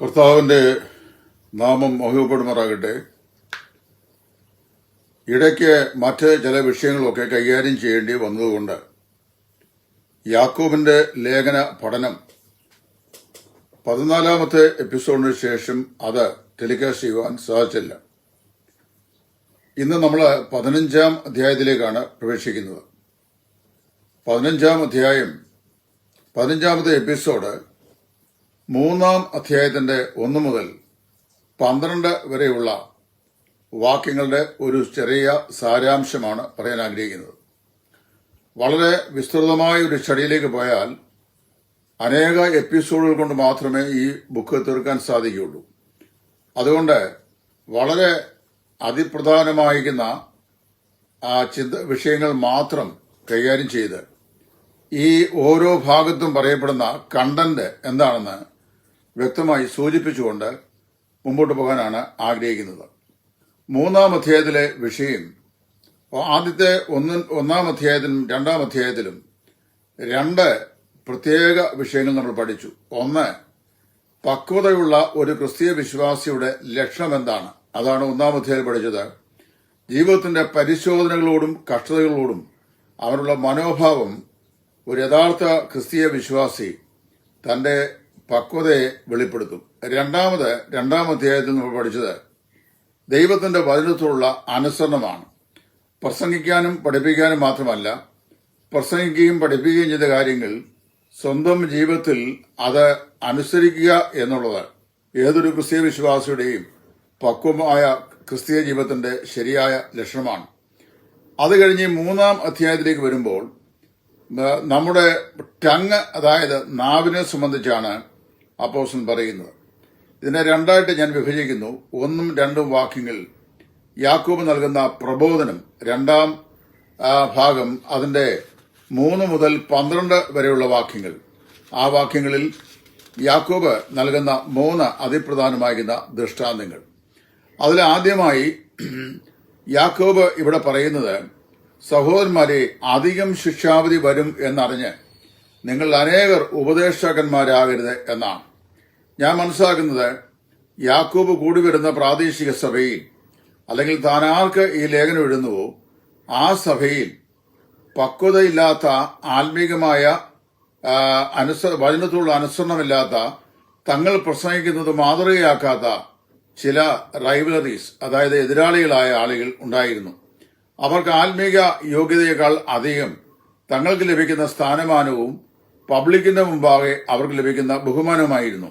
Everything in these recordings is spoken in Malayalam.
കർത്താവിന്റെ നാമം മഹത്വപ്പെടുമാറാകട്ടെ. ഇടയ്ക്ക് മറ്റ് ചില വിഷയങ്ങളൊക്കെ കൈകാര്യം ചെയ്യേണ്ടി വന്നതുകൊണ്ട് യാക്കോബിന്റെ ലേഖന പഠനം 14-ാമത്തെ എപ്പിസോഡിന് ശേഷം അത് ടെലികാസ്റ്റ് ചെയ്യുവാൻ സാധിച്ചില്ല. ഇന്ന് നമ്മൾ 15-ാം അധ്യായത്തിലേക്കാണ് പ്രവേശിക്കുന്നത്. 15-ാം അധ്യായം 15-ാമത്തെ എപ്പിസോഡ് 3-ാം അധ്യായത്തിന്റെ 1 മുതൽ 12 വരെയുള്ള വാക്യങ്ങളുടെ ഒരു ചെറിയ സാരാംശമാണ് പറയാൻ ആഗ്രഹിക്കുന്നത്. വളരെ വിസ്തൃതമായ ഒരു സ്റ്റഡിയിലേക്ക് പോയാൽ അനേക എപ്പിസോഡുകൾ കൊണ്ട് മാത്രമേ ഈ ബുക്ക് തീർക്കാൻ സാധിക്കുകയുള്ളൂ. അതുകൊണ്ട് വളരെ അതിപ്രധാനമായിരിക്കുന്ന വിഷയങ്ങൾ മാത്രം കൈകാര്യം ചെയ്ത് ഈ ഓരോ ഭാഗത്തും പറയപ്പെടുന്ന കണ്ടന്റ് എന്താണെന്ന് വ്യക്തമായി സൂചിപ്പിച്ചുകൊണ്ട് മുമ്പോട്ട് പോകാനാണ് ആഗ്രഹിക്കുന്നത്. 3-ാം അധ്യായത്തിലെ വിഷയം ആദ്യത്തെ 1-ാം അധ്യായത്തിലും 2-ാം അധ്യായത്തിലും 2 പ്രത്യേക വിഷയങ്ങൾ നമ്മൾ പഠിച്ചു. ഒന്ന്, പക്വതയുള്ള ഒരു ക്രിസ്തീയ വിശ്വാസിയുടെ ലക്ഷണം എന്താണ്, അതാണ് 1-ാം അധ്യായം പഠിച്ചത്. ജീവിതത്തിന്റെ പരിശോധനകളോടും കഷ്ടതകളോടും അവനുള്ള മനോഭാവം ഒരു യഥാർത്ഥ ക്രിസ്തീയ വിശ്വാസി തന്റെ പക്വതയെ വെളിപ്പെടുത്തും. 2-ാം അധ്യായത്തിൽ നമ്മൾ പഠിച്ചത് ദൈവത്തിന്റെ വചനത്തോടുള്ള അനുസരണമാണ്. പ്രസംഗിക്കാനും പഠിപ്പിക്കാനും മാത്രമല്ല, പ്രസംഗിക്കുകയും പഠിപ്പിക്കുകയും ചെയ്ത കാര്യങ്ങൾ സ്വന്തം ജീവിതത്തിൽ അത് അനുസരിക്കുക എന്നുള്ളത് ഏതൊരു ക്രിസ്തീയ വിശ്വാസിയുടെയും പക്വമായ ക്രിസ്തീയ ജീവിതത്തിന്റെ ശരിയായ ലക്ഷണമാണ്. അത് കഴിഞ്ഞ് 3-ാം അധ്യായത്തിലേക്ക് വരുമ്പോൾ നമ്മുടെ ടങ്, അതായത് നാവിനെ സംബന്ധിച്ചാണ് അപ്പോസ്തലൻ പറയുന്നത്. ഇതിനെ 2ആയിട്ട് ഞാൻ വിഭജിക്കുന്നു. 1ഉം 2ഉം വാക്യങ്ങൾ യാക്കോബ് നൽകുന്ന പ്രബോധനം, 2-ാം ഭാഗം അതിന്റെ 3 മുതൽ 12 വരെയുള്ള വാക്യങ്ങൾ. ആ വാക്യങ്ങളിൽ യാക്കോബ് നൽകുന്ന 3 അതിപ്രധാനമാകുന്ന ദൃഷ്ടാന്തങ്ങൾ. അതിൽ ആദ്യമായി യാക്കോബ് ഇവിടെ പറയുന്നത്, സഹോദരന്മാരെ, അധികം ശിക്ഷാവിധി വരും എന്നറിഞ്ഞ് നിങ്ങൾ അനേകർ ഉപദേഷ്ടാക്കന്മാരാകരുത് എന്നാണ്. ഞാൻ മനസ്സിലാക്കുന്നത്, യാക്കോബ് കൂടി വരുന്ന പ്രാദേശിക സഭയിൽ, അല്ലെങ്കിൽ താൻ ആർക്ക് ഈ ലേഖനം എഴുതുന്നുവോ ആ സഭയിൽ പക്വതയില്ലാത്ത, ആത്മീകമായ വചനത്തോടുള്ള അനുസരണമില്ലാത്ത, തങ്ങൾ പ്രസംഗിക്കുന്നത് മാതൃകയാക്കാത്ത ചില റൈവലറീസ്, അതായത് എതിരാളികളായ ആളുകൾ ഉണ്ടായിരുന്നു. അവർക്ക് ആത്മീക യോഗ്യതയേക്കാൾ അധികം തങ്ങൾക്ക് ലഭിക്കുന്ന സ്ഥാനമാനവും പബ്ലിക്കിന്റെ മുമ്പാകെ അവർക്ക് ലഭിക്കുന്ന ബഹുമാനവുമായിരുന്നു.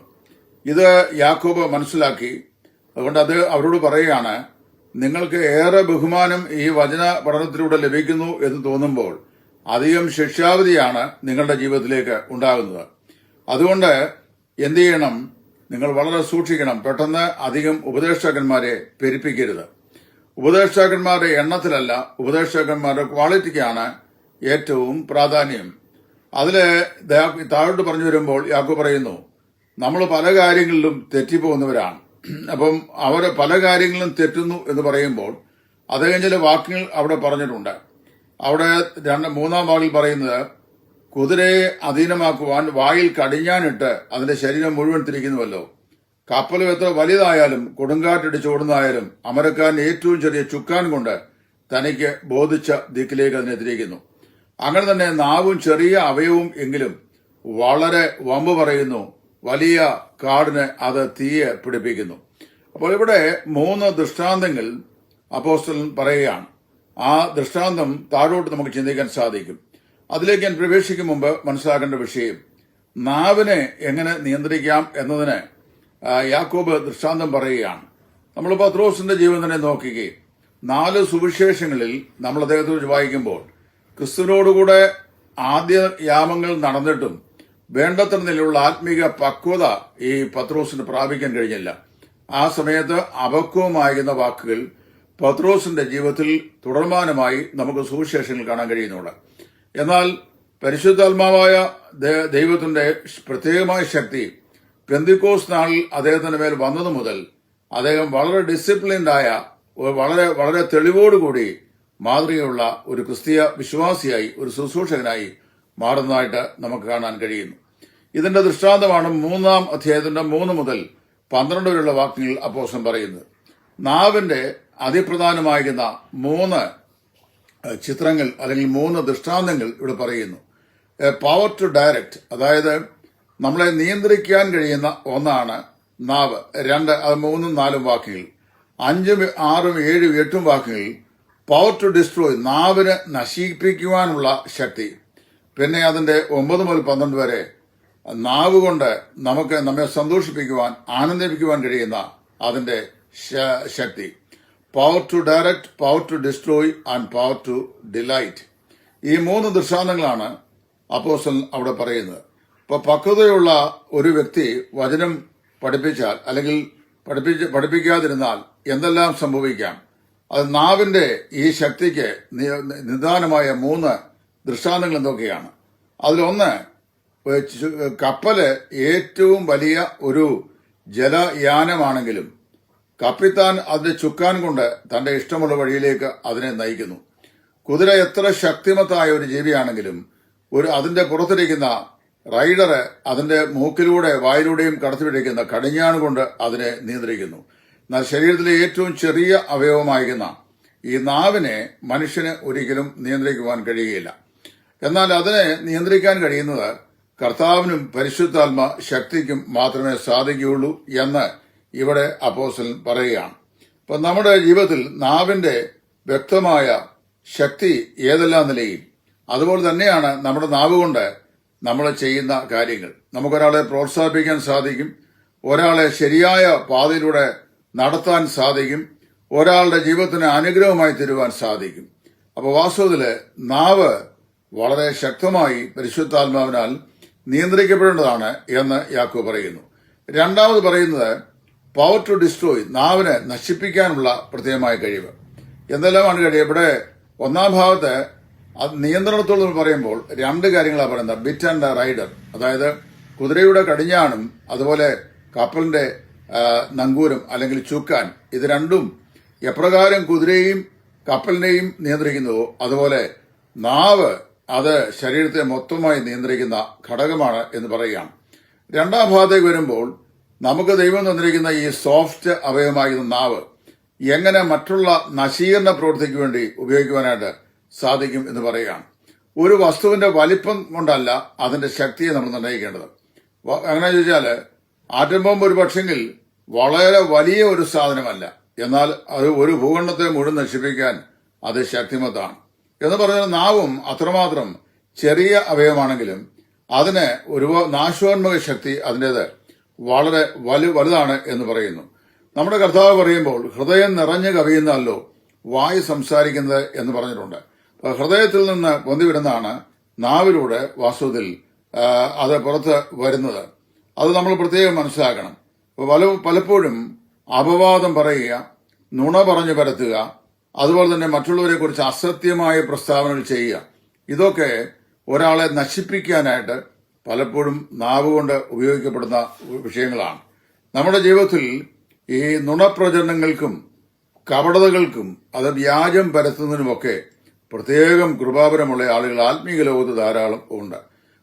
ഇത് യാക്കോബ് മനസ്സിലാക്കി. അതുകൊണ്ട് അത് അവരോട് പറയുകയാണ്, നിങ്ങൾക്ക് ഏറെ ബഹുമാനം ഈ വചന പഠനത്തിലൂടെ ലഭിക്കുന്നു എന്ന് തോന്നുമ്പോൾ അധികം ശിക്ഷാവിധിയാണ് നിങ്ങളുടെ ജീവിതത്തിലേക്ക് ഉണ്ടാകുന്നത്. അതുകൊണ്ട് എന്ത് ചെയ്യണം? നിങ്ങൾ വളരെ സൂക്ഷിക്കണം. പെട്ടെന്ന് അധികം ഉപദേഷ്ടാക്കന്മാരെ പെരുപ്പിക്കരുത്. ഉപദേഷ്ടാക്കന്മാരുടെ എണ്ണത്തിലല്ല, ഉപദേഷ്ടാക്കന്മാരുടെ ക്വാളിറ്റിക്കാണ് ഏറ്റവും പ്രാധാന്യം. അതില് താഴോട്ട് പറഞ്ഞു വരുമ്പോൾ യാക്കോബ് പറയുന്നു, നമ്മൾ പല കാര്യങ്ങളിലും തെറ്റിപ്പോകുന്നവരാണ്. അപ്പം അവർ പല കാര്യങ്ങളിലും തെറ്റുന്നു എന്ന് പറയുമ്പോൾ അദ്ദേഹം ചില വാക്യങ്ങൾ അവിടെ പറഞ്ഞിട്ടുണ്ട്. അവിടെ 3-ാം വാക്കിൽ പറയുന്നത്, കുതിരയെ അധീനമാക്കുവാൻ വായിൽ കടിഞ്ഞാനിട്ട് അതിന്റെ ശരീരം മുഴുവൻ തിരിക്കുന്നുവല്ലോ. കപ്പലും എത്ര വലുതായാലും കൊടുങ്കാറ്റടിച്ചോടുന്നതായാലും അമരക്കാരൻ ഏറ്റവും ചെറിയ ചുക്കാൻ കൊണ്ട് തനിക്ക് ബോധിച്ച ദിക്കിലേക്ക് അതിനെ തിരിക്കുന്നു. അങ്ങനെ തന്നെ നാവും ചെറിയ അവയവും എങ്കിലും വളരെ വമ്പ് പറയുന്നു, വലിയ കാടിന് അത് തീയെ പിടിപ്പിക്കുന്നു. അപ്പോൾ ഇവിടെ 3 ദൃഷ്ടാന്തങ്ങൾ അപ്പോസ്തലൻ പറയുകയാണ്. ആ ദൃഷ്ടാന്തം താഴോട്ട് നമുക്ക് ചിന്തിക്കാൻ സാധിക്കും. അതിലേക്ക് ഞാൻ പ്രവേശിക്കും മുമ്പ് മനസ്സിലാക്കേണ്ട വിഷയം, നാവിനെ എങ്ങനെ നിയന്ത്രിക്കാം എന്നതിന് യാക്കോബ് ദൃഷ്ടാന്തം പറയുകയാണ്. നമ്മൾ പത്രോസിന്റെ ജീവൻ തന്നെ നോക്കുകയും 4 സുവിശേഷങ്ങളിൽ നമ്മൾ അദ്ദേഹത്തെക്കുറിച്ച് വായിക്കുമ്പോൾ ക്രിസ്തുവിനോടുകൂടെ ആദ്യ യാമങ്ങൾ നടന്നിട്ടും വേണ്ടത്ര നിലയിലുള്ള ആത്മീക പക്വത ഈ പത്രോസിന് പ്രാപിക്കാൻ കഴിഞ്ഞില്ല. ആ സമയത്ത് അപക്വമായിരുന്ന വാക്കുകൾ പത്രോസിന്റെ ജീവിതത്തിൽ തുടർമാനമായി നമുക്ക് സുവിശേഷങ്ങൾ കാണാൻ കഴിയുന്നുണ്ട്. എന്നാൽ പരിശുദ്ധാത്മാവായ ദൈവത്തിന്റെ പ്രത്യേകമായ ശക്തി പെന്തിക്കോസ് നാളിൽ അദ്ദേഹത്തിന്റെ മേൽ വന്നതു മുതൽ അദ്ദേഹം വളരെ ഡിസിപ്ലിൻഡായ, വളരെ വളരെ തെളിവോടുകൂടി മാതൃകയുള്ള ഒരു ക്രിസ്തീയ വിശ്വാസിയായി, ഒരു ശുശ്രൂഷകനായി മാറുന്നതായിട്ട് നമുക്ക് കാണാൻ കഴിയുന്നു. ഇതിന്റെ ദൃഷ്ടാന്തമാണ് 3-ാം അധ്യായത്തിന്റെ 3 മുതൽ 12 വരെയുള്ള വാക്യങ്ങൾ അപ്പോസ്തലൻ പറയുന്നത്. നാവിന്റെ അതിപ്രധാനമായിരുന്ന 3 ചിത്രങ്ങൾ അല്ലെങ്കിൽ 3 ദൃഷ്ടാന്തങ്ങൾ ഇവിടെ പറയുന്നു. പവർ ടു ഡയറക്റ്റ്, അതായത് നമ്മളെ നിയന്ത്രിക്കാൻ കഴിയുന്ന ഒന്നാണ് നാവ്. 2 അത് 3ഉം 4ഉം വാക്യങ്ങൾ. 5ഉം 6ഉം 7ഉം 8ഉം വാക്യങ്ങൾ പവർ ടു ഡിസ്ട്രോയ്, നാവിന് നശിപ്പിക്കുവാനുള്ള ശക്തി. പിന്നെ അതിന്റെ 9 മുതൽ 12 വരെ നാവ് കൊണ്ട് നമ്മെ സന്തോഷിപ്പിക്കുവാൻ, ആനന്ദിപ്പിക്കുവാൻ കഴിയുന്ന അതിന്റെ ശക്തി. Power to direct, power to destroy and power to delight. ഈ 3 ദൃഷ്ടാന്തങ്ങളാണ് അപ്പോസ്തലൻ അവിടെ പറയുന്നത്. ഇപ്പൊ പക്വതയുള്ള ഒരു വ്യക്തി വചനം പഠിപ്പിച്ചാൽ അല്ലെങ്കിൽ പഠിപ്പിക്കാതിരുന്നാൽ എന്തെല്ലാം സംഭവിക്കാം? അത് നാവിന്റെ ഈ ശക്തിക്ക് നിദാനമായ 3 ദൃഷ്ടാന്തങ്ങൾ എന്തൊക്കെയാണ്? അതിലൊന്ന്, കപ്പല് ഏറ്റവും വലിയ ഒരു ജലയാനമാണെങ്കിലും കപ്പിത്താൻ അതിന്റെ ചുക്കാൻ കൊണ്ട് തന്റെ ഇഷ്ടമുള്ള വഴിയിലേക്ക് അതിനെ നയിക്കുന്നു. കുതിര എത്ര ശക്തിമത്തായ ഒരു ജീവിയാണെങ്കിലും അതിന്റെ പുറത്തിരിക്കുന്ന റൈഡറ് അതിന്റെ മൂക്കിലൂടെ വായിലൂടെയും കടത്തിവിടിക്കുന്ന കടിഞ്ഞാണ് കൊണ്ട് അതിനെ നിയന്ത്രിക്കുന്നു. എന്നാൽ ശരീരത്തിലെ ഏറ്റവും ചെറിയ അവയവമായിരുന്ന ഈ നാവിനെ മനുഷ്യന് ഒരിക്കലും നിയന്ത്രിക്കുവാൻ കഴിയുകയില്ല. എന്നാൽ അതിനെ നിയന്ത്രിക്കാൻ കഴിയുന്നത് കർത്താവിനും പരിശുദ്ധാത്മ ശക്തിക്കും മാത്രമേ സാധിക്കുകയുള്ളൂ എന്ന് ഇവിടെ അപ്പോസ്തലൻ പറയുകയാണ്. അപ്പൊ നമ്മുടെ ജീവിതത്തിൽ നാവിന്റെ വ്യക്തമായ ശക്തി ഏതെല്ലാം നിലയിൽ, അതുപോലെ തന്നെയാണ് നമ്മുടെ നാവ് കൊണ്ട് നമ്മൾ ചെയ്യുന്ന കാര്യങ്ങൾ. നമുക്കൊരാളെ പ്രോത്സാഹിപ്പിക്കാൻ സാധിക്കും, ഒരാളെ ശരിയായ പാതയിലൂടെ നടത്താൻ സാധിക്കും, ഒരാളുടെ ജീവിതത്തിന് അനുഗ്രഹമായി തരുവാൻ സാധിക്കും. അപ്പോൾ വാസ്തവത്തില് നാവ് വളരെ ശക്തമായി പരിശുദ്ധാത്മാവിനാൽ നിയന്ത്രിക്കപ്പെടേണ്ടതാണ് എന്ന് യാക്കോബ് പറയുന്നു. രണ്ടാമത് പറയുന്നത് പവർ ടു ഡിസ്ട്രോയ്, നാവിനെ നശിപ്പിക്കാനുള്ള പ്രത്യേകമായ കഴിവ്. എന്തെല്ലാമാണ് കഴിവ്? ഇവിടെ 1-ാം ഭാഗത്ത് നിയന്ത്രണത്തോട് പറയുമ്പോൾ 2 കാര്യങ്ങളാണ് പറയുന്നത്. ബിറ്റ് ആൻഡ് റൈഡർ, അതായത് കുതിരയുടെ കടിഞ്ഞാണും അതുപോലെ കപ്പലിന്റെ നങ്കൂരം അല്ലെങ്കിൽ ചുക്കാൻ, ഇത് രണ്ടും എപ്രകാരം കുതിരയെയും കപ്പലിനെയും നിയന്ത്രിക്കുന്നുവോ അതുപോലെ നാവ് അത് ശരീരത്തെ മൊത്തമായി നിയന്ത്രിക്കുന്ന ഘടകമാണ് എന്ന് പറയുകയാണ്. 2-ാം ഭാഗത്തേക്ക് വരുമ്പോൾ നമുക്ക് ദൈവം തന്നിരിക്കുന്ന ഈ സോഫ്റ്റ് അവയവമാകുന്ന നാവ് എങ്ങനെ മറ്റുള്ള നശീകരണ പ്രവൃത്തിക്ക് വേണ്ടി ഉപയോഗിക്കുവാനായിട്ട് സാധിക്കും എന്ന് പറയുകയാണ്. ഒരു വസ്തുവിന്റെ വലിപ്പം കൊണ്ടല്ല അതിന്റെ ശക്തിയെ നമ്മൾ നിർണ്ണയിക്കേണ്ടത്. അങ്ങനെ ചോദിച്ചാൽ ആറ്റം ബോംബ് ഒരു പക്ഷെങ്കിൽ വളരെ വലിയ ഒരു സാധനമല്ല, എന്നാൽ അത് ഒരു ഭൂഖണ്ഡത്തെ മുഴുവൻ നശിപ്പിക്കാൻ അത് ശക്തിമത്താണ് എന്ന് പറഞ്ഞാൽ നാവും അത്രമാത്രം ചെറിയ അവയവമാണെങ്കിലും അതിന് ഒരു നാശോന്മുഖ ശക്തി അതിൻ്റെത് വളരെ വലുതാണ് എന്ന് പറയുന്നു. നമ്മുടെ കർത്താവ് പറയുമ്പോൾ ഹൃദയം നിറഞ്ഞു കവിയുന്നല്ലോ വായു സംസാരിക്കുന്നത് എന്ന് പറഞ്ഞിട്ടുണ്ട്. ഹൃദയത്തിൽ നിന്ന് പൊന്തിവിടുന്നതാണ് നാവിലൂടെ വാസ്തവത്തിൽ അത് പുറത്ത് വരുന്നത്. അത് നമ്മൾ പ്രത്യേകം മനസ്സിലാക്കണം. പലപ്പോഴും അപവാദം പറയുക, നുണ പറഞ്ഞു പരത്തുക, അതുപോലെ തന്നെ മറ്റുള്ളവരെ കുറിച്ച് അസത്യമായ പ്രസ്താവനകൾ ചെയ്യുക, ഇതൊക്കെ ഒരാളെ നശിപ്പിക്കാനായിട്ട് പലപ്പോഴും നാവ് കൊണ്ട് ഉപയോഗിക്കപ്പെടുന്ന വിഷയങ്ങളാണ്. നമ്മുടെ ജീവിതത്തിൽ ഈ നുണപ്രചരണങ്ങൾക്കും കപടതകൾക്കും അത് വ്യാജം പരത്തുന്നതിനുമൊക്കെ പ്രത്യേകം കൃപാപരമുള്ള ആളുകൾ ആത്മീയ ലോകത്ത് ധാരാളം ഉണ്ട്.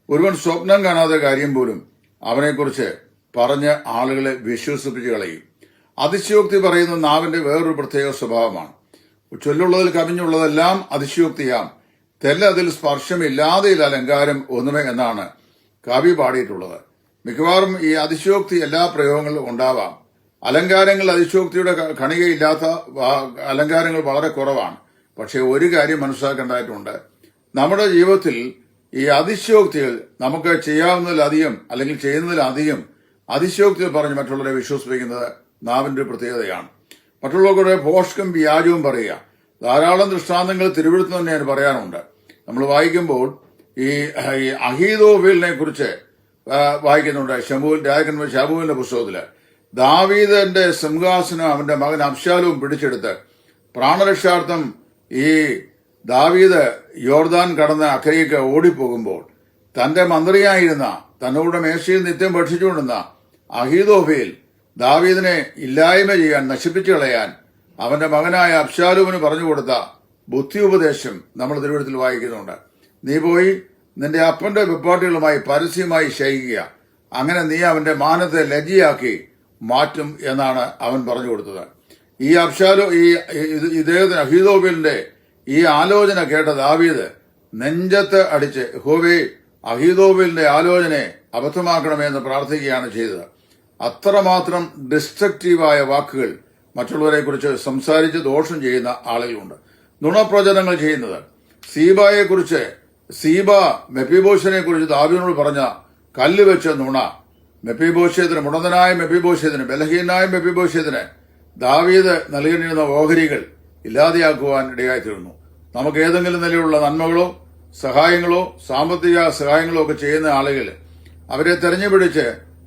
ഒരുവൻ സ്വപ്നം കാണാത്ത കാര്യം പോലും അവനെക്കുറിച്ച് പറഞ്ഞ് ആളുകളെ വിശ്വസിപ്പിച്ച് കളയും. അതിശയോക്തി പറയുന്ന നാവിന്റെ വേറൊരു പ്രത്യേക സ്വഭാവമാണ്. ചൊല്ലുള്ളതിൽ കവിഞ്ഞുള്ളതെല്ലാം അതിശയോക്തിയാം, തെല്ലതിൽ സ്പർശമില്ലാതെയിൽ അലങ്കാരം ഒന്നുമേ എന്നാണ് കവി പാടിയിട്ടുള്ളത്. മിക്കവാറും ഈ അതിശയോക്തി എല്ലാ പ്രയോഗങ്ങളിലും ഉണ്ടാവാം. അലങ്കാരങ്ങൾ അതിശയോക്തിയുടെ കണികയില്ലാത്ത അലങ്കാരങ്ങൾ വളരെ കുറവാണ്. പക്ഷെ ഒരു കാര്യം മനസ്സിലാക്കേണ്ടതായിട്ടുണ്ട്. നമ്മുടെ ജീവിതത്തിൽ ഈ അതിശയോക്തികൾ നമുക്ക് ചെയ്യാവുന്നതിലധികം അല്ലെങ്കിൽ ചെയ്യുന്നതിലധികം അതിശയോക്തികൾ പറഞ്ഞ് മറ്റുള്ളവരെ വിശ്വസിപ്പിക്കുന്നത് നാവിന്റെ പ്രത്യേകതയാണ്. മറ്റുള്ളവരുടെ ഭോഷ്കം വ്യാജവും പറയുക. ധാരാളം ദൃഷ്ടാന്തങ്ങൾ തിരുവെഴുത്ത് തന്നെ അതിന് പറയാനുണ്ട്. നമ്മൾ വായിക്കുമ്പോൾ ഈ അഹീതോഫേലിനെ കുറിച്ച് വായിക്കുന്നുണ്ട്. ശമൂവേലിന്റെ പുസ്തകത്തില് ദാവീദിന്റെ സിംഹാസനം അവന്റെ മകൻ അബ്ശാലോം പിടിച്ചെടുത്ത് പ്രാണരക്ഷാർത്ഥം ഈ ദാവീദ് യോർദാൻ കടന്ന് അക്കരയ്ക്ക് ഓടിപ്പോകുമ്പോൾ തന്റെ മന്ത്രിയായിരുന്ന തന്നോട് മേശയിൽ നിത്യം ഭക്ഷിച്ചുകൊണ്ടിരുന്ന അഹീതോഫേൽ ദാവീദിനെ ഇല്ലായ്മ ചെയ്യാൻ, നശിപ്പിച്ചു കളയാൻ അവന്റെ മകനായ അബ്ശാലോമിന് പറഞ്ഞുകൊടുത്ത ബുദ്ധി ഉപദേശം നമ്മൾ തിരുവെഴുത്തിൽ വായിക്കുന്നുണ്ട്. നീ പോയി നിന്റെ അപ്പന്റെ വെപ്പാട്ടികളുമായി പരസ്യമായി ശയിക്കുക, അങ്ങനെ നീ അവന്റെ മാനത്തെ ലജ്ജയാക്കി മാറ്റും എന്നാണ് അവൻ പറഞ്ഞു കൊടുത്തത്. ഈ അബ്ശാലോ ഇദ്ദേഹത്തിന് അഹീതോബേലിന്റെ ഈ ആലോചന കേട്ട ദാവീദ് നെഞ്ചത്ത് അടിച്ച് യഹോവേ അഹീതോബേലിന്റെ ആലോചനയെ അബദ്ധമാക്കണമെന്ന് പ്രാർത്ഥിക്കുകയാണ് ചെയ്തത്. അത്രമാത്രം ഡിസ്ട്രക്റ്റീവായ വാക്കുകൾ മറ്റുള്ളവരെ കുറിച്ച് സംസാരിച്ച് ദോഷം ചെയ്യുന്ന ആളുകളുണ്ട്. നുണപ്രചരണങ്ങൾ ചെയ്യുന്നത്. സീബ മെഫീബോശനെ കുറിച്ച് ദാവീദിനോട് പറഞ്ഞ കല്ല് വെച്ച നുണ, മെഫീബോശേത്തിന്, മുടന്തനായ മെഫീബോശേത്തിന്, ബലഹീനായ മെഫീബോശേത്തിന് ദാവീദ് നൽകേണ്ടിയിരുന്ന ഓഹരികൾ ഇല്ലാതെയാക്കുവാൻ ഇടയായിത്തീർന്നു. നമുക്ക് ഏതെങ്കിലും നിലയിലുള്ള നന്മകളോ സഹായങ്ങളോ സാമ്പത്തിക സഹായങ്ങളോ ഒക്കെ ചെയ്യുന്ന ആളുകൾ, അവരെ തെരഞ്ഞുപിടിച്ച്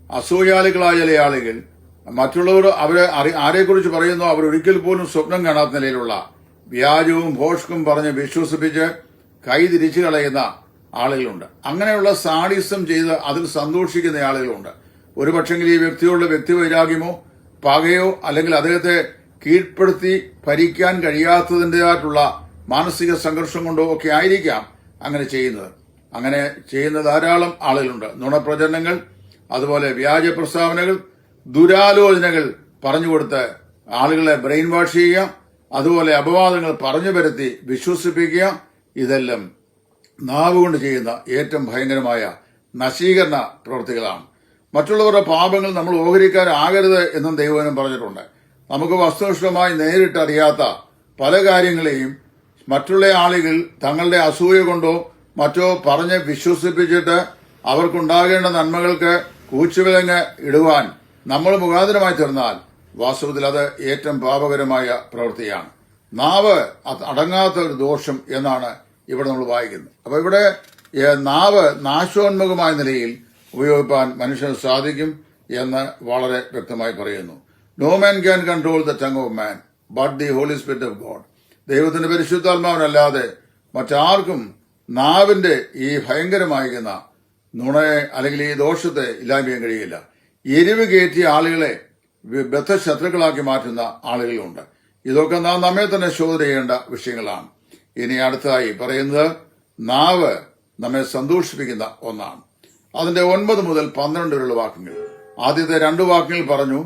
അസൂയാലുക്കളായ ചില ആളുകൾ മറ്റുള്ളവർ ആരെക്കുറിച്ച് പറയുന്നോ അവരൊരിക്കൽ പോലും സ്വപ്നം കാണാത്ത നിലയിലുള്ള വ്യാജവും ഭോഷ്കും പറഞ്ഞ് വിശ്വസിപ്പിച്ച് കൈ തിരിച്ചു കളയുന്ന ആളുകളുണ്ട്. അങ്ങനെയുള്ള സാഡിസം ചെയ്ത് അതിൽ സന്തോഷിക്കുന്ന ആളുകളുണ്ട്. ഒരു പക്ഷെങ്കിൽ ഈ വ്യക്തിയോടുള്ള വ്യക്തിവൈരാഗ്യമോ പകയോ അല്ലെങ്കിൽ അദ്ദേഹത്തെ കീഴ്പ്പെടുത്തി ഭരിക്കാൻ കഴിയാത്തതിൻ്റെതായിട്ടുള്ള മാനസിക സംഘർഷം കൊണ്ടോ ഒക്കെ ആയിരിക്കാം അങ്ങനെ ചെയ്യുന്നത്. അങ്ങനെ ചെയ്യുന്ന ധാരാളം ആളുകളുണ്ട്. നുണപ്രചരണങ്ങൾ, അതുപോലെ വ്യാജ പ്രസ്താവനകൾ, ദുരാലോചനകൾ പറഞ്ഞുകൊടുത്ത് ആളുകളെ ബ്രെയിൻ വാഷ് ചെയ്യുക, അതുപോലെ അപവാദങ്ങൾ പറഞ്ഞു വരുത്തി വിശ്വസിപ്പിക്കുക. ഇതെല്ലാം നാവ് കൊണ്ട് ചെയ്യുന്ന ഏറ്റവും ഭയങ്കരമായ നശീകരണ പ്രവൃത്തികളാണ്. മറ്റുള്ളവരുടെ പാപങ്ങൾ നമ്മൾ ഓഹരിക്കാരാകരുത് എന്നും ദൈവവചനം പറഞ്ഞിട്ടുണ്ട്. നമുക്ക് വസ്തുനിഷ്ഠമായി നേരിട്ടറിയാത്ത പല കാര്യങ്ങളെയും മറ്റുള്ള ആളുകൾ തങ്ങളുടെ അസൂയ കൊണ്ടോ മറ്റോ പറഞ്ഞ് വിശ്വസിപ്പിച്ചിട്ട് അവർക്കുണ്ടാകേണ്ട നന്മകൾക്ക് കൂച്ചുവിലങ്ങ് ഇടുവാൻ നമ്മൾ മുഖാന്തരമായി തീർന്നാൽ വാസ്തവത്തിൽ അത് ഏറ്റവും പാപകരമായ പ്രവൃത്തിയാണ്. നാവ് അടങ്ങാത്ത ഒരു ദോഷം എന്നാണ് ഇവിടെ നമ്മൾ വായിക്കുന്നത്. അപ്പൊ ഇവിടെ നാവ് നാശോന്മുഖമായ നിലയിൽ ഉപയോഗിക്കാൻ മനുഷ്യന് സാധിക്കും എന്ന് വളരെ വ്യക്തമായി പറയുന്നു. No man can control the tongue of man but the holy spirit of God. ദൈവത്തിന്റെ പരിശുദ്ധാത്മാവിനല്ലാതെ മറ്റാർക്കും നാവിന്റെ ഈ ഭയങ്കരമായിരിക്കുന്ന നുണയെ അല്ലെങ്കിൽ ഈ ദോഷത്തെ ഇല്ലായ്മ ചെയ്യാൻ കഴിയില്ല. എരിവ് കയറ്റിയ ആളുകളെ ബദ്ധശത്രുക്കളാക്കി മാറ്റുന്ന ആളുകളുണ്ട്. ഇതൊക്കെ നാം നമ്മെ തന്നെ ശോധന ചെയ്യേണ്ട വിഷയങ്ങളാണ്. ഇനി അടുത്തതായി പറയുന്നത് നാവ് നമ്മെ സന്തോഷിപ്പിക്കുന്ന ഒന്നാണ്. അതിന്റെ 9 മുതൽ 12 വരെയുള്ള വാക്യങ്ങൾ. ആദ്യത്തെ 2 വാക്യങ്ങൾ പറഞ്ഞു,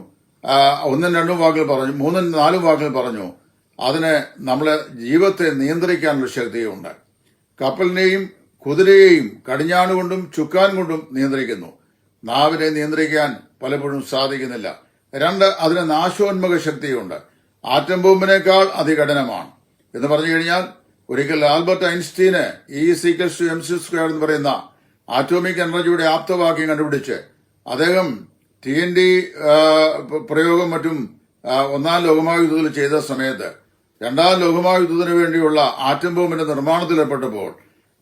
1ഉം 2ഉം വാക്കുകൾ പറഞ്ഞു, 3ഉം 4ഉം വാക്കുകൾ പറഞ്ഞു. അതിന് നമ്മളെ ജീവിതത്തെ നിയന്ത്രിക്കാനുള്ള ശക്തിയുണ്ട്. കപ്പലിനെയും കുതിരയെയും കടിഞ്ഞാണുകൊണ്ടും ചുക്കാൻ കൊണ്ടും നിയന്ത്രിക്കുന്നു. നാവിനെ നിയന്ത്രിക്കാൻ പലപ്പോഴും സാധിക്കുന്നില്ല. 2, അതിന് നാശോന്മുഖ ശക്തിയുണ്ട്. ആറ്റം ബോംബിനേക്കാൾ അതികഠിനമാണ് എന്ന് പറഞ്ഞു കഴിഞ്ഞാൽ, ഒരിക്കൽ ആൽബർട്ട് ഐൻസ്റ്റീന് E=mc² എന്ന് പറയുന്ന ആറ്റോമിക് എനർജിയുടെ ആപ്തവാക്യം കണ്ടുപിടിച്ച് അദ്ദേഹം TNT പ്രയോഗം മറ്റും 1ാം ലോകമഹായുദ്ധത്തിൽ ചെയ്ത സമയത്ത് 2ാം ലോകമഹായുദ്ധത്തിന് വേണ്ടിയുള്ള ആറ്റം ബോംബിന്റെ നിർമ്മാണത്തിലേർപ്പെട്ടപ്പോൾ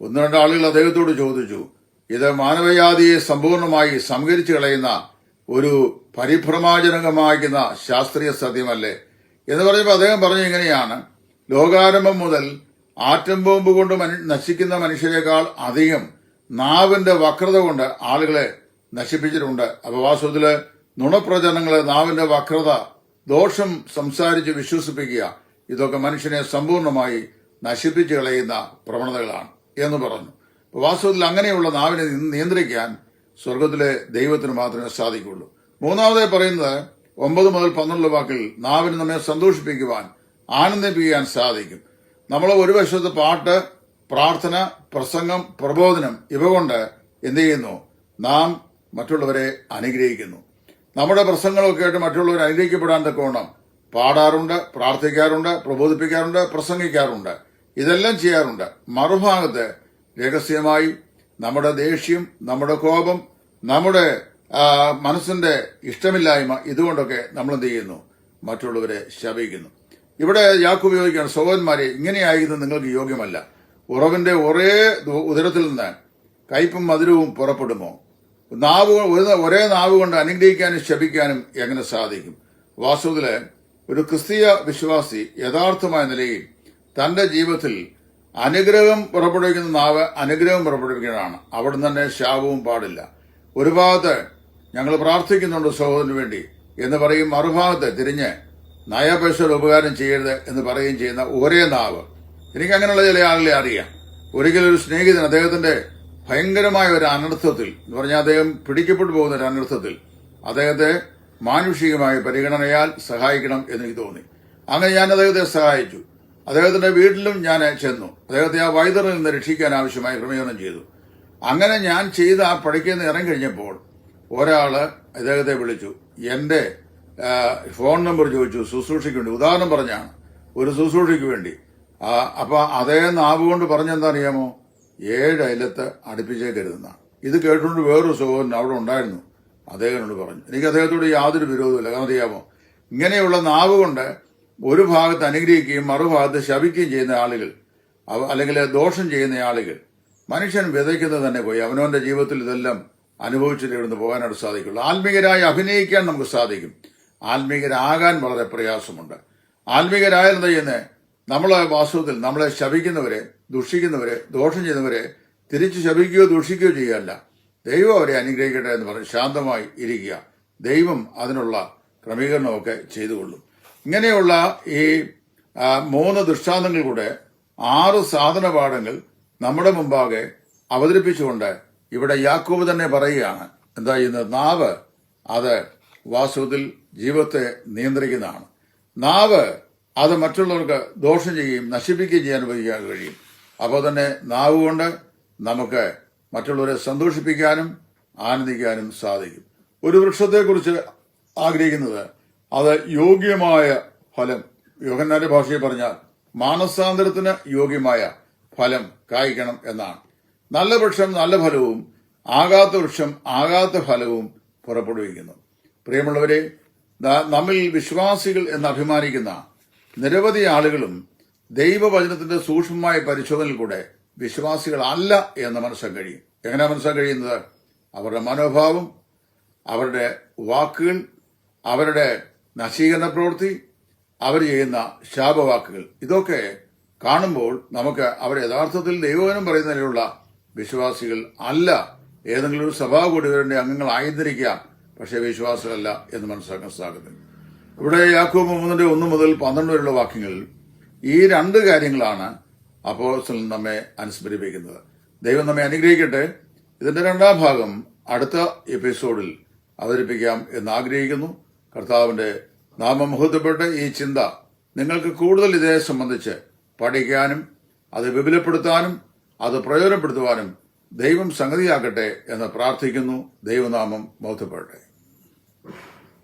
1-2 ആളുകൾ അദ്ദേഹത്തോട് ചോദിച്ചു, ഇത് മാനവജാതിയെ സമ്പൂർണമായി സംഹരിച്ചു കളയുന്ന ഒരു പരിഭ്രമാജനകമായിരിക്കുന്ന ശാസ്ത്രീയ സത്യമല്ലേ എന്ന് പറഞ്ഞപ്പോൾ അദ്ദേഹം പറഞ്ഞു, ഇങ്ങനെയാണ്, ലോകാരംഭം മുതൽ ആറ്റം ബോംബ് കൊണ്ട് നശിക്കുന്ന മനുഷ്യരെക്കാൾ അധികം നാവിന്റെ വക്രത കൊണ്ട് ആളുകളെ നശിപ്പിച്ചിട്ടുണ്ട്. അപ്പൊ വാസ്തവത്തില് നുണപ്രചരണങ്ങള്, നാവിന്റെ വക്രത, ദോഷം സംസാരിച്ച് വിശ്വസിപ്പിക്കുക, ഇതൊക്കെ മനുഷ്യനെ സമ്പൂർണമായി നശിപ്പിച്ചു കളയുന്ന പ്രവണതകളാണ് എന്ന് പറഞ്ഞു. വാസ്തവത്തിൽ അങ്ങനെയുള്ള നാവിനെ നിയന്ത്രിക്കാൻ സ്വർഗത്തിലെ ദൈവത്തിന് മാത്രമേ സാധിക്കുള്ളൂ. 3ാമതായി പറയുന്നത് 9 മുതൽ 12 വാക്കിൽ നാവിന് നമ്മെ സന്തോഷിപ്പിക്കുവാൻ, ആനന്ദിപ്പിക്കാൻ സാധിക്കും. നമ്മൾ ഒരു വശത്ത് പാട്ട്, പ്രാർത്ഥന, പ്രസംഗം, പ്രബോധനം ഇവ കൊണ്ട് എന്ത് ചെയ്യുന്നു? നാം മറ്റുള്ളവരെ അനുഗ്രഹിക്കുന്നു. നമ്മുടെ പ്രസംഗങ്ങളൊക്കെ ആയിട്ട് മറ്റുള്ളവർ അനുഗ്രഹിക്കപ്പെടാൻ തക്കവണ്ണം പാടാറുണ്ട്, പ്രാർത്ഥിക്കാറുണ്ട്, പ്രബോധിപ്പിക്കാറുണ്ട്, പ്രസംഗിക്കാറുണ്ട്, ഇതെല്ലാം ചെയ്യാറുണ്ട്. മറുഭാഗത്ത് രഹസ്യമായി നമ്മുടെ ദേഷ്യം, നമ്മുടെ കോപം, നമ്മുടെ മനസ്സിന്റെ ഇഷ്ടമില്ലായ്മ ഇതുകൊണ്ടൊക്കെ നമ്മൾ എന്ത് ചെയ്യുന്നു? മറ്റുള്ളവരെ ശപിക്കുന്നു. ഇവിടെ യാക്കോബ് ഉപയോഗിക്കുകയാണ്, സഹോദരന്മാരെ, ഇങ്ങനെയായിരുന്നു നിങ്ങൾക്ക് യോഗ്യമല്ല. ഉറവിന്റെ ഒരേ ഉദരത്തിൽ നിന്ന് കയ്പും മധുരവും പുറപ്പെടുമോ? ഒരേ നാവ് കൊണ്ട് അനുഗ്രഹിക്കാനും ശപിക്കാനും എങ്ങനെ സാധിക്കും? വാസ്തവത്തില് ഒരു ക്രിസ്തീയ വിശ്വാസി യഥാർത്ഥമായ നിലയിൽ തന്റെ ജീവിതത്തിൽ അനുഗ്രഹം പുറപ്പെടുവിക്കുന്ന നാവ് അനുഗ്രഹം പുറപ്പെടുവിക്കുന്നതാണ്. അവിടെ തന്നെ ശാപവും പാടില്ല. ഒരു ഭാഗത്ത് ഞങ്ങൾ പ്രാർത്ഥിക്കുന്നുണ്ട് സഹോദരന് വേണ്ടി എന്ന് പറയും, മറുഭാഗത്ത് തിരിഞ്ഞ് നയപൈസയുടെ ഉപകാരം ചെയ്യരുത് എന്ന് പറയുകയും ചെയ്യുന്ന ഒരേ നാവ്. എനിക്ക് അങ്ങനെയുള്ള ചില ആളുകളെ അറിയാം. ഒരിക്കലൊരു സ്നേഹിതൻ അദ്ദേഹത്തിന്റെ ഭയങ്കരമായ ഒരു അനർത്ഥത്തിൽ എന്ന് പറഞ്ഞാൽ അദ്ദേഹം പിടിക്കപ്പെട്ടു പോകുന്ന ഒരു അനർത്ഥത്തിൽ അദ്ദേഹത്തെ മാനുഷികമായ പരിഗണനയാൽ സഹായിക്കണം എന്നെനിക്ക് തോന്നി. അങ്ങനെ ഞാൻ അദ്ദേഹത്തെ സഹായിച്ചു. അദ്ദേഹത്തിന്റെ വീട്ടിലും ഞാൻ ചെന്നു. അദ്ദേഹത്തെ ആ വൈദ്യറിൽ നിന്ന് രക്ഷിക്കാൻ ആവശ്യമായ ക്രമീകരണം ചെയ്തു. അങ്ങനെ ഞാൻ ചെയ്ത് ആ പടിക്കുന്ന ഇറങ്ങി കഴിഞ്ഞപ്പോൾ ഒരാള് അദ്ദേഹത്തെ വിളിച്ചു. എന്റെ ഫോൺ നമ്പർ ചോദിച്ചു, ശുശ്രൂഷയ്ക്ക് വേണ്ടി. ഉദാഹരണം പറഞ്ഞാണ്, ഒരു ശുശ്രൂഷയ്ക്ക് വേണ്ടി. അപ്പൊ അതേ നാവ് കൊണ്ട് പറഞ്ഞെന്താ അറിയാമോ? 7 അയലത്ത് അടുപ്പിച്ചേക്കരുതെന്നാണ്. ഇത് കേട്ടുകൊണ്ട് വേറൊരു സഹോദരൻ അവിടെ ഉണ്ടായിരുന്നു. അദ്ദേഹത്തിനോട് പറഞ്ഞു. എനിക്ക് അദ്ദേഹത്തോട് യാതൊരു വിരോധമില്ല. കാരണം അറിയാമോ, ഇങ്ങനെയുള്ള നാവ് കൊണ്ട് ഒരു ഭാഗത്ത് അനുഗ്രഹിക്കുകയും മറുഭാഗത്ത് ശപിക്കുകയും ചെയ്യുന്ന ആളുകൾ, അല്ലെങ്കിൽ ദോഷം ചെയ്യുന്ന ആളുകൾ, മനുഷ്യൻ വിതയ്ക്കുന്നത് തന്നെ പോയി അവനവന്റെ ജീവിതത്തിൽ ഇതെല്ലാം അനുഭവിച്ചിട്ട് ഇവിടുന്ന് പോകാനായിട്ട് സാധിക്കുള്ളൂ. ആത്മീകരായി അഭിനയിക്കാൻ നമുക്ക് സാധിക്കും. ആത്മീകരാകാൻ വളരെ പ്രയാസമുണ്ട്. ആത്മീകരായാൽ എന്താ ചെയ്യുന്നത്? നമ്മളെ വാസ്തവത്തിൽ നമ്മളെ ശപിക്കുന്നവരെ, ദുഷിക്കുന്നവരെ, ദോഷം ചെയ്യുന്നവരെ തിരിച്ച് ശപിക്കുകയോ ദുഷിക്കുകയോ ചെയ്യുകയല്ല. ദൈവം അവരെ അനുഗ്രഹിക്കട്ടെ എന്ന് പറഞ്ഞ് ശാന്തമായി ഇരിക്കുക. ദൈവം അതിനുള്ള ക്രമീകരണമൊക്കെ ചെയ്തുകൊള്ളും. ഇങ്ങനെയുള്ള ഈ 3 ദൃഷ്ടാന്തങ്ങൾ കൂടെ 6 സാധനപാഠങ്ങൾ നമ്മുടെ മുമ്പാകെ അവതരിപ്പിച്ചുകൊണ്ട് ഇവിടെ യാക്കോബ് തന്നെ പറയുകയാണ്. എന്താ ചെയ്യുന്നത്? നാവ് അത് വാസ്തവത്തിൽ ജീവിതത്തെ നിയന്ത്രിക്കുന്നതാണ്. നാവ് അത് മറ്റുള്ളവർക്ക് ദോഷം ചെയ്യുകയും നശിപ്പിക്കുകയും ചെയ്യാൻ ഉപയോഗിക്കാൻ കഴിയും. അപ്പോൾ തന്നെ നാവ് കൊണ്ട് നമുക്ക് മറ്റുള്ളവരെ സന്തോഷിപ്പിക്കാനും ആനന്ദിക്കാനും സാധിക്കും. ഒരു വൃക്ഷത്തെക്കുറിച്ച് ആഗ്രഹിക്കുന്നത് അത് യോഗ്യമായ ഫലം, യോഹന്നാന്റെ ഭാഷയിൽ പറഞ്ഞാൽ മാനസാന്തരത്തിന് യോഗ്യമായ ഫലം കായ്ക്കണം എന്നാണ്. നല്ല വൃക്ഷം നല്ല ഫലവും ആകാത്ത വൃക്ഷം ആകാത്ത ഫലവും പുറപ്പെടുവിക്കുന്നു. പ്രിയമുള്ളവരെ, നമ്മിൽ വിശ്വാസികൾ എന്ന് അഭിമാനിക്കുന്ന നിരവധി ആളുകളും ദൈവവചനത്തിന്റെ സൂക്ഷ്മമായ പരിശോധനയിൽ കൂടെ വിശ്വാസികൾ അല്ല എന്ന് മനസ്സിലാക്കാൻ കഴിയും. എങ്ങനെയാ മനസ്സിലാക്കാൻ കഴിയുന്നത്? അവരുടെ മനോഭാവം, അവരുടെ വാക്കുകൾ, അവരുടെ നശീകരണ പ്രവൃത്തി, അവർ ചെയ്യുന്ന ശാപവാക്കുകൾ, ഇതൊക്കെ കാണുമ്പോൾ നമുക്ക് അവർ യഥാർത്ഥത്തിൽ ദൈവവചനം പറയുന്നതിലുള്ള വിശ്വാസികൾ അല്ല. ഏതെങ്കിലും ഒരു സഭാകൂടിയവരുടെ അംഗങ്ങളായിരിക്കാം, പക്ഷേ വിശ്വാസികളല്ല എന്ന് മനസ്സിലാക്കാൻ സാധിക്കും. ഇവിടെ യാക്കോബ് 3:1 മുതൽ 12 വരെയുള്ള വാക്യങ്ങളിൽ ഈ 2 കാര്യങ്ങളാണ് അപ്പോസ്തലൻ നമ്മെ അനുസ്മരിപ്പിക്കുന്നത്. ദൈവം നമ്മെ അനുഗ്രഹിക്കട്ടെ. ഇതിന്റെ 2ാം ഭാഗം അടുത്ത എപ്പിസോഡിൽ അവതരിപ്പിക്കാം എന്ന് ആഗ്രഹിക്കുന്നു. കർത്താവിന്റെ നാമം മഹത്വപ്പെട്ട് ഈ ചിന്ത നിങ്ങൾക്ക് കൂടുതൽ ഇതേ സംബന്ധിച്ച് പഠിക്കാനും അത് വിപുലപ്പെടുത്താനും അത് പ്രയോജനപ്പെടുത്തുവാനും ദൈവം സംഗതിയാക്കട്ടെ എന്ന് പ്രാർത്ഥിക്കുന്നു. ദൈവനാമം മഹത്വപ്പെടട്ടെ.